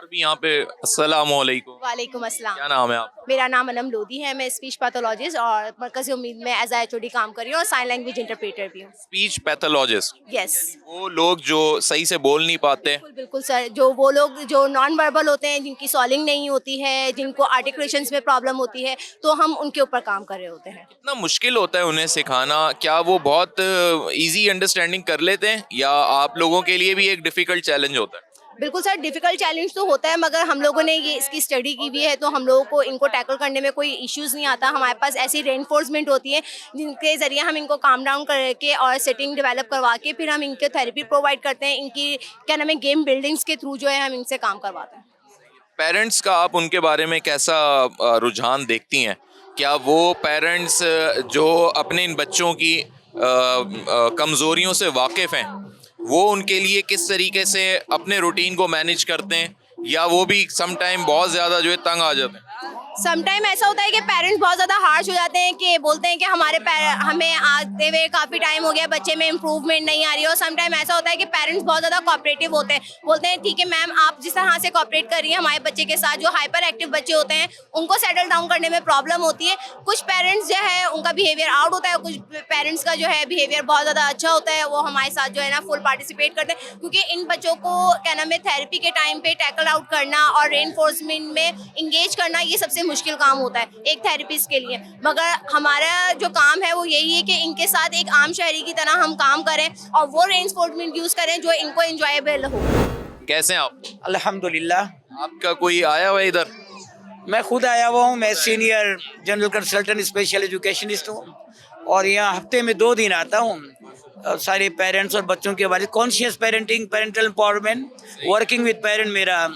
और भी यहाँ पे। अस्सलामु अलैकुम। वालेकुम अस्सलाम। क्या नाम है आप? मेरा नाम अनम लोधी है। मैं स्पीच पैथोलॉजिस्ट और मरकज़ी उम्मीद में एज एचओडी काम कर रही हूँ और साइन लैंग्वेज इंटरप्रेटर भी हूँ। स्पीच पैथोलॉजिस्ट, यस, वो लोग जो सही से बोल नहीं पाते। बिल्कुल बिल्कुल सर। जो वो लोग जो नॉन वर्बल होते हैं, जिनकी सॉलिंग नहीं होती है, जिनको आर्टिकुलेशंस में प्रॉब्लम होती है, तो हम उनके ऊपर काम कर रहे होते हैं। कितना मुश्किल होता है उन्हें सिखाना? क्या वो बहुत इजी अंडरस्टैंडिंग कर लेते हैं या आप लोगों के लिए भी एक डिफिकल्ट चैलेंज होता है? बिल्कुल सर, डिफ़िकल्ट चैलेंज तो होता है, मगर हम लोगों ने ये इसकी स्टडी की हुई है, तो हम लोगों को इनको टैकल करने में कोई इश्यूज़ नहीं आता। हमारे पास ऐसी रेनफोर्समेंट होती है, जिनके ज़रिए हम इनको काम डाउन करके और सेटिंग डेवलप करवा के फिर हम इनको थेरेपी प्रोवाइड करते हैं। इनकी क्या नाम है, गेम बिल्डिंग्स के थ्रू जो है हम इनसे काम करवाते हैं। पेरेंट्स का आप उनके बारे में कैसा रुझान देखती हैं? क्या वो पेरेंट्स जो अपने इन बच्चों की कमज़ोरियों से वाकिफ़ हैं, वो उनके लिए किस तरीके से अपने रूटीन को मैनेज करते हैं, या वो भी सम टाइम बहुत ज़्यादा जो है तंग आ जाते हैं? समटाइम ऐसा होता है कि पेरेंट्स बहुत ज़्यादा हार्श हो जाते हैं, कि बोलते हैं कि हमें आते हुए काफ़ी टाइम हो गया, बच्चे में इम्प्रूवमेंट नहीं आ रही है। और समटाइम ऐसा होता है कि पेरेंट्स बहुत ज़्यादा कोऑपरेटिव होते हैं, बोलते हैं ठीक है मैम, आप जिस तरह से कोऑपरेट कर रही हैं हमारे बच्चे के साथ। जो हाइपर एक्टिव बच्चे होते हैं उनको सेटल डाउन करने में प्रॉब्लम होती है। कुछ पेरेंट्स जो है उनका बिहेवियर आउट होता है, कुछ पेरेंट्स का जो है बिहेवियर बहुत ज़्यादा अच्छा होता है, वो हमारे साथ जो है ना फुल पार्टिसिपेट करते हैं। क्योंकि इन बच्चों को क्या नाम है, थेरेपी के टाइम पे टैकल आउट करना और रेनफोर्समेंट में इंगेज करना, ये सबसे मुश्किल काम होता है एक थेरेपिस्ट के लिए। मगर हमारा जो काम है वो यही है कि इनके साथ एक आम शहरी की तरह हम काम करें और वो रेनफोर्समेंट यूज़ करें जो इनको एंजॉयबल हो। कैसे हैं आप? अल्हम्दुलिल्लाह। आपका कोई आया हुआ है इधर? मैं खुद आया हुआ हूँ। मैं senior general consultant special educationist हूँ और यहाँ हफ्ते में 2 दिन आता हूँ। सारे पेरेंट्स और बच्चों के बारे conscious parenting, parental empowerment, working with parent मेरा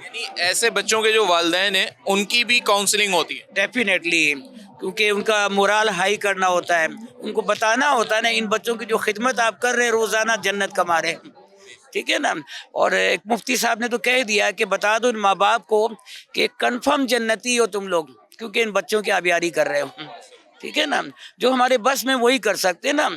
यानी ऐसे बच्चों के जो वालिदैन हैं उनकी भी काउंसलिंग होती है? डेफिनेटली, क्योंकि उनका मोरल हाई करना होता है, उनको बताना होता है ना, इन बच्चों की जो खिदमत आप कर रहे हैं रोज़ाना जन्नत कमा रहे हैं, ठीक है ना। और एक मुफ्ती साहब ने तो कह दिया कि बता दो इन माँ बाप को कि कंफर्म जन्नती हो तुम लोग, क्योंकि इन बच्चों की आबियारी कर रहे हो, ठीक है ना। जो हमारे बस में वही कर सकते हैं ना,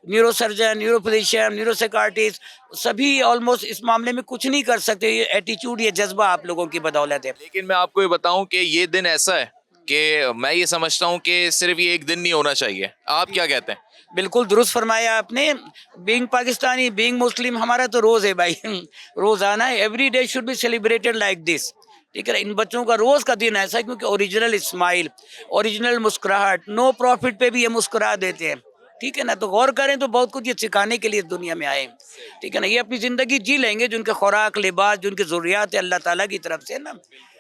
neuro surgeon, neuro physician, neuro psychiatrist, सभी ऑलमोस्ट इस मामले में कुछ नहीं कर सकते। ये एटीट्यूड, ये जज्बा आप लोगों की बदौलत है। लेकिन मैं आपको ये बताऊं कि ये दिन ऐसा है कि मैं ये समझता हूं कि सिर्फ ये एक दिन नहीं होना चाहिए। आप क्या कहते हैं? बिल्कुल दुरुस्त फरमाया आपने। बीइंग पाकिस्तानी, बीइंग मुस्लिम, हमारा तो रोज़ है भाई, रोज़ाना है। Every day should be celebrated like this, ठीक है। इन बच्चों का रोज़ का दिन ऐसा है, क्योंकि ओरिजिनल स्माइल, ओरिजिनल मुस्कुराहट, नो प्रॉफिट पे भी ये मुस्कुरा देते हैं, ठीक है ना। तो गौर करें तो बहुत कुछ ये सिखाने के लिए इस दुनिया में आए, ठीक है ना। ये अपनी ज़िंदगी जी लेंगे, जो उनके खुराक, लिबास, जो उनकी ज़रूरियात है अल्लाह ताला की तरफ से ना।